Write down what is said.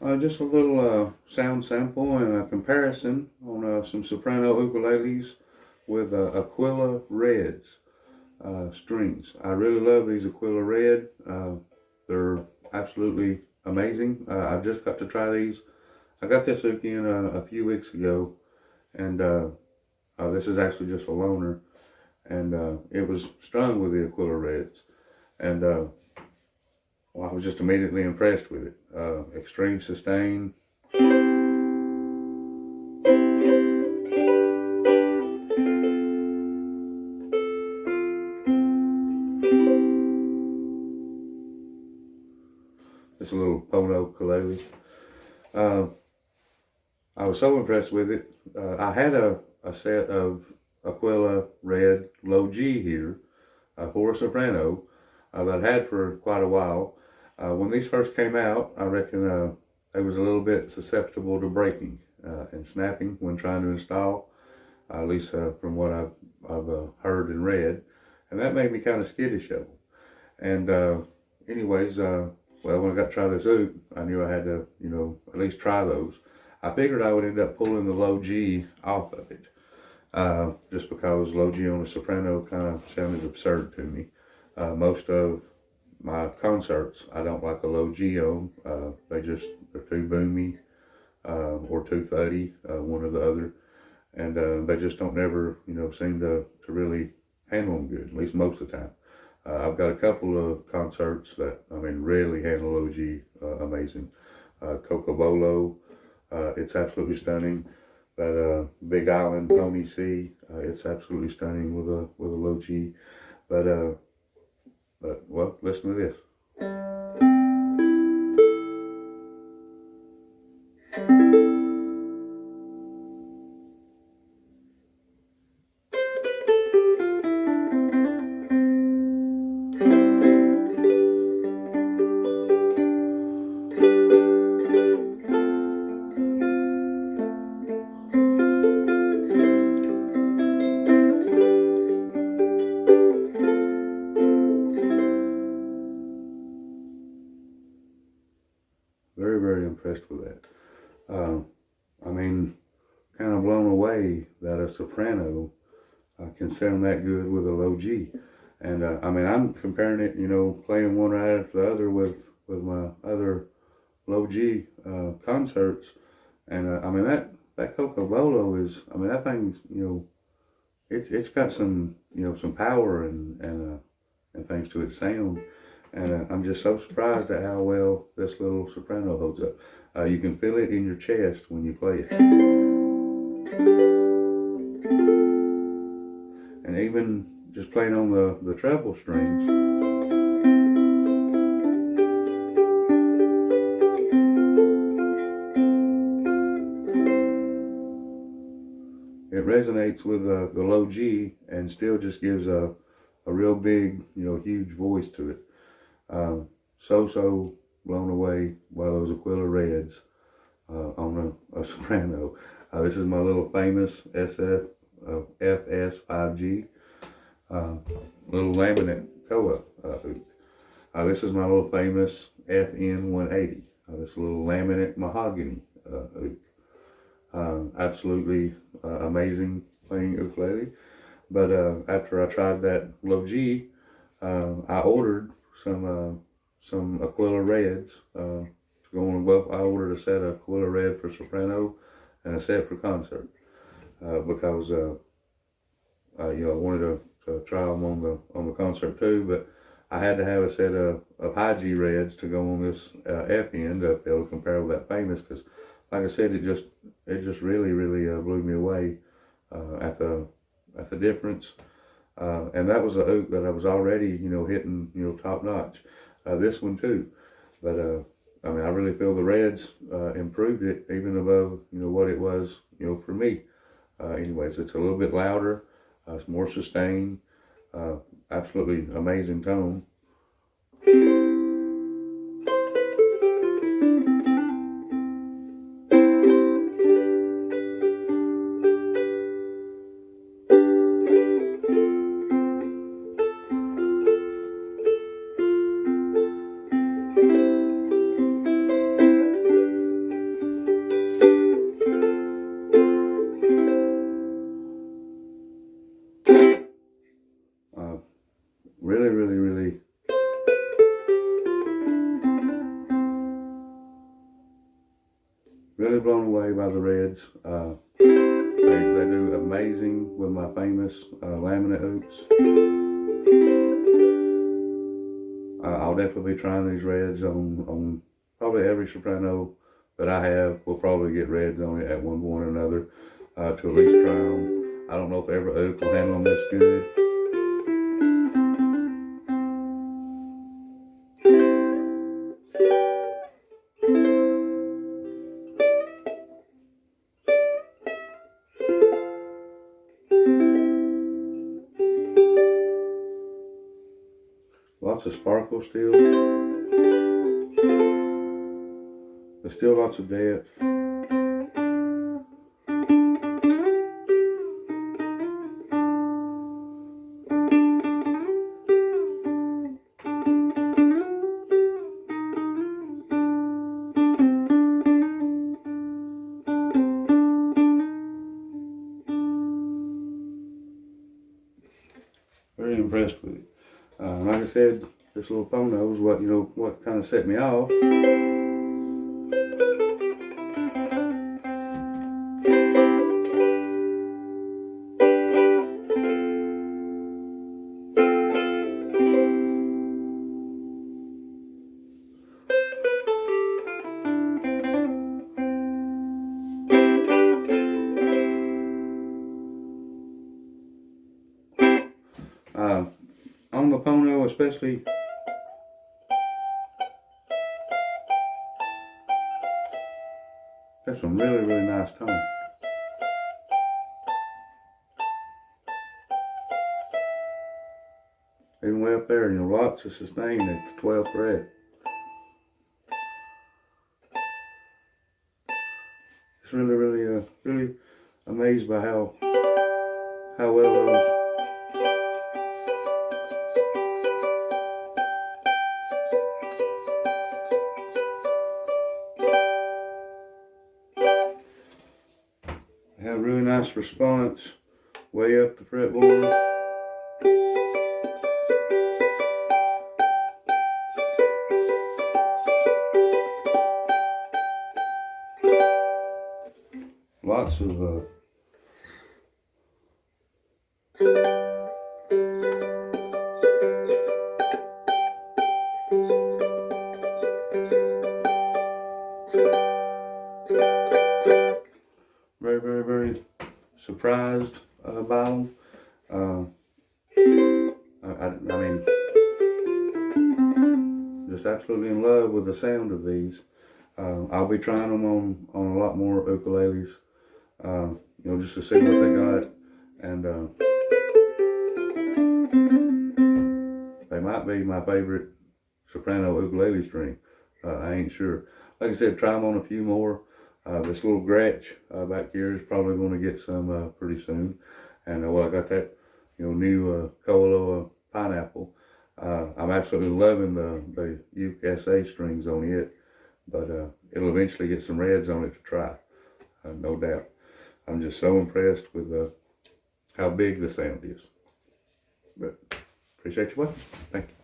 Just a little sound sample and a comparison on some Soprano ukuleles with Aquilla Reds strings. I really love these Aquilla Red. They're absolutely amazing. I've just got to try these. I got this uke in a few weeks ago, and this is actually just a loaner, and it was strung with the Aquilla Reds, and well, I was just immediately impressed with it. Extreme sustain. It's a little Pono Kalele. I was so impressed with it. I had a set of Aquilla Red Low G here for a soprano that I had for quite a while. When these first came out, I reckon they was a little bit susceptible to breaking and snapping when trying to install, at least from what I've heard and read. And that made me kind of skittish of them. And anyways, well, when I got to try this oud, I knew I had to, at least try those. I figured I would end up pulling the low G off of it, just because low G on a soprano kind of sounded absurd to me. Most of my concerts, I don't like a low G on. They're too boomy or too thuddy, one or the other, and they just don't never, seem to really handle them good, at least most of the time. I've got a couple of concerts that, really handle OG amazing. Cocobolo, it's absolutely stunning. That Big Island Pony C, it's absolutely stunning with a low G. But well, listen to this. Very, very impressed with that. Kind of blown away that a soprano can sound that good with a low G. And I'm comparing it, playing one right after the other with my other low G concerts. And that Cocobolo is, that thing, it's got some, some power and things to its sound. And I'm just so surprised at how well this little soprano holds up. You can feel it in your chest when you play it. And even just playing on the treble strings, it resonates with the low G and still just gives a real big, huge voice to it. So blown away by those Aquilla Reds on a soprano. This is my little famous FS-5G little laminate koa oud. This is my little famous FN-180. This little laminate mahogany oud. Absolutely amazing playing ukulele. But after I tried that low G, I ordered some Aquilla Reds to go on. Well, I ordered a set of Aquilla Red for soprano and a set for concert because I wanted to try them on the concert too. But I had to have a set of high G Reds to go on this FN to be able to compare with that famous. Because, like I said, it just really blew me away at the difference. And that was a oud that I was already, hitting, top notch. This one too. But, I really feel the Reds improved it even above, what it was, for me. Anyways, it's a little bit louder. It's more sustained. Absolutely amazing tone. really blown away by the reds. They do amazing with my famous laminate oaks. I'll definitely be trying these reds on probably every soprano that I have. Will probably get reds on it at one point or another to at least try them. I don't know if every oak will handle them this good. Lots of sparkle still. There's still lots of depth. Very impressed with it. Like I said, this little Pono is what kind of set me off. On the Pono especially, that's some really, really nice tone. Even way up there, lots of sustain at the 12th fret. Just really, really amazed by how well those have really nice response way up the fretboard. Lots of very surprised by them. I mean, just absolutely in love with the sound of these. I'll be trying them on a lot more ukuleles, just to see what they got, and they might be my favorite soprano ukulele string. I ain't sure. Like I said, try them on a few more. This little Gretsch back here is probably going to get some pretty soon. And I got that new Kalele pineapple. I'm absolutely loving the uke SA strings on it, but it'll eventually get some reds on it to try, no doubt. I'm just so impressed with how big the sound is. But appreciate you watching. Thank you.